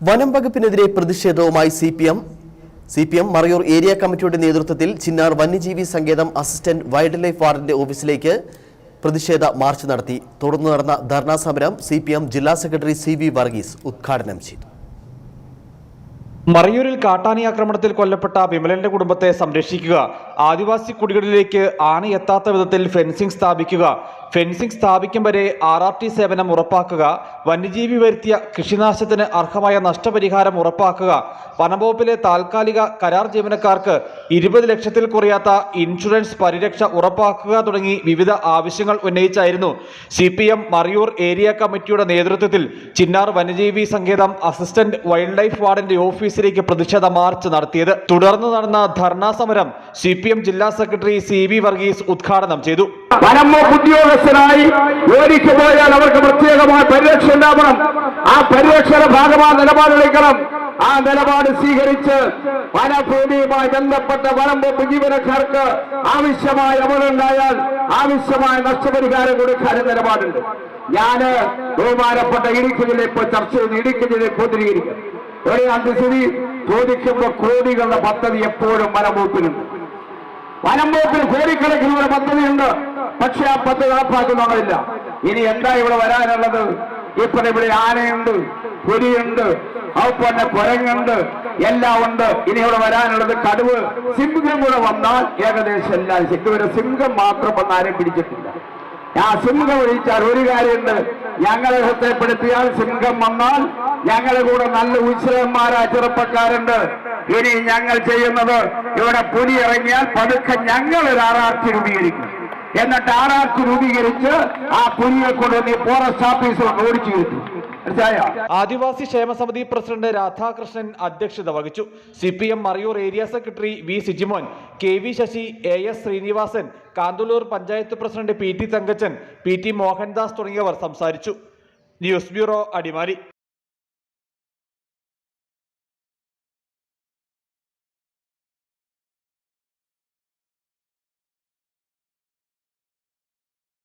വനം വകുപ്പിനെതിരെ പ്രതിഷേധവുമായി CPM Marayur area കമ്മിറ്റിയുടെ നേതൃത്വത്തിൽ ചിന്നാർ വന്യജീവി സങ്കേതം അസിസ്റ്റന്റ് വൈൽഡ് ലൈഫ് വാർഡന്റെ ഓഫീസിലേക്ക് പ്രതിഷേധ മാർച്ച് നടത്തി. തുടർന്ന് നടന്ന ധർണാ സമരം സിപിഎം ജില്ലാ സെക്രട്ടറി CV വർഗീസ് ഉദ്ഘാടനം ചെയ്തു. മറയൂരിൽ കാട്ടാനി ആക്രമണത്തിൽ കൊല്ലപ്പെട്ട വിമലന്റെ കുടുംബത്തെ സംരക്ഷിക്കുക, ആദിവാസി കുടികളിലേക്ക് ആന എത്താത്ത വിധത്തിൽ ഫെൻസിംഗ് സ്ഥാപിക്കുക, ഫെൻസിംഗ് സ്ഥാപിക്കും വരെ RRT സേവനം ഉറപ്പാക്കുക, വന്യജീവി വരുത്തിയ കൃഷിനാശത്തിന് അർഹമായ നഷ്ടപരിഹാരം ഉറപ്പാക്കുക, വനംവകുപ്പിലെ താൽക്കാലിക കരാർ ജീവനക്കാർക്ക് 20 ലക്ഷത്തിൽ കുറയാത്ത ഇൻഷുറൻസ് പരിരക്ഷ ഉറപ്പാക്കുക തുടങ്ങി വിവിധ ആവശ്യങ്ങൾ ഉന്നയിച്ചായിരുന്നു CPM മറയൂർ ഏരിയ കമ്മിറ്റിയുടെ നേതൃത്വത്തിൽ ചിന്നാർ വന്യജീവി സങ്കേതം അസിസ്റ്റന്റ് വൈൽഡ് ലൈഫ് വാർഡന്റെ ഓഫീസിലേക്ക് പ്രതിഷേധ മാർച്ച് നടത്തിയത്. തുടർന്ന് നടന്ന ധർണാ സമരം CPM ജില്ലാ സെക്രട്ടറി CV വർഗീസ് ഉദ്ഘാടനം ചെയ്തു. വനംവകുപ്പ് ഉദ്യോഗസ്ഥരായി ജോലിക്ക് പോയാൽ അവർക്ക് പ്രത്യേകമായ പരിരക്ഷ ഉണ്ടാവണം. ആ പരിരക്ഷയുടെ ഭാഗമായ നിലപാടെടുക്കണം. ആ നിലപാട് സ്വീകരിച്ച് വനഭൂമിയുമായി ബന്ധപ്പെട്ട വനംവകുപ്പ് ജീവനക്കാർക്ക് ആവശ്യമായ അപകടമുണ്ടായാൽ ആവശ്യമായ നഷ്ടപരിഹാരം കൊടുക്കാൻ നിലപാടുണ്ട്. ഞാന് ബഹുമാനപ്പെട്ട ഇടുക്കി ജില്ല ഇപ്പോൾ ചർച്ച ചെയ്ത് ഇടുക്കി ജില്ലയിൽ കേന്ദ്രീകരിക്കും. ഒരേ അന്തസ്ഥിതി ചോദിക്കുമ്പോൾ കോടികളുടെ പദ്ധതി എപ്പോഴും വനംവകുപ്പിനുണ്ട്. വനംവകുപ്പിൽ കോടിക്കണക്കിനുള്ള പദ്ധതിയുണ്ട്. പക്ഷെ ആ പദ്ധതി നടപ്പാക്കുന്നില്ല. ഇനി എന്താ ഇവിടെ വരാനുള്ളത്? ഇപ്പോൾ ഇവിടെ ആനയുണ്ട്, പുലിയുണ്ട്, അതുപോലെ കുരങ്ങുണ്ട്, എല്ലാം ഉണ്ട്. ഇനി ഇവിടെ വരാനുള്ളത് കടുവ, സിംഹം കൂടെ വന്നാൽ ഏകദേശം എല്ലാം. ഇതുവരെ സിംഹം മാത്രം വന്നാരും പിടിച്ചിട്ടില്ല. ആ സിംഹം ഒഴിച്ചാൽ ഒരു കാര്യമുണ്ട്, ഞങ്ങളെ ശ്രദ്ധപ്പെടുത്തിയാൽ സിംഹം വന്നാൽ ഞങ്ങളുടെ കൂടെ നല്ല ഉത്സവന്മാരായ ചെറുപ്പക്കാരുണ്ട്. ഇനി ഞങ്ങൾ ചെയ്യുന്നത് ഇവിടെ പുലി ഇറങ്ങിയാൽ പതുക്കെ ഞങ്ങൾ ഒരു RRT രൂപീകരിക്കും. എന്നിട്ട് RRT രൂപീകരിച്ച് ആ പുലിയെ കൊണ്ട് ഫോറസ്റ്റ് ഓഫീസർ ഓടിച്ചു കിട്ടും. ആദിവാസി ക്ഷേമ സമിതി പ്രസിഡന്റ് രാധാകൃഷ്ണൻ അധ്യക്ഷത വഹിച്ചു. CPM Marayoor area secretary V Sijimon, KV Sasi, AS Srinivasan, Kanthalloor panchayat president PT Thankachan, PT Mohandas തുടങ്ങിയവർ സംസാരിച്ചു. News bureau, Adimali.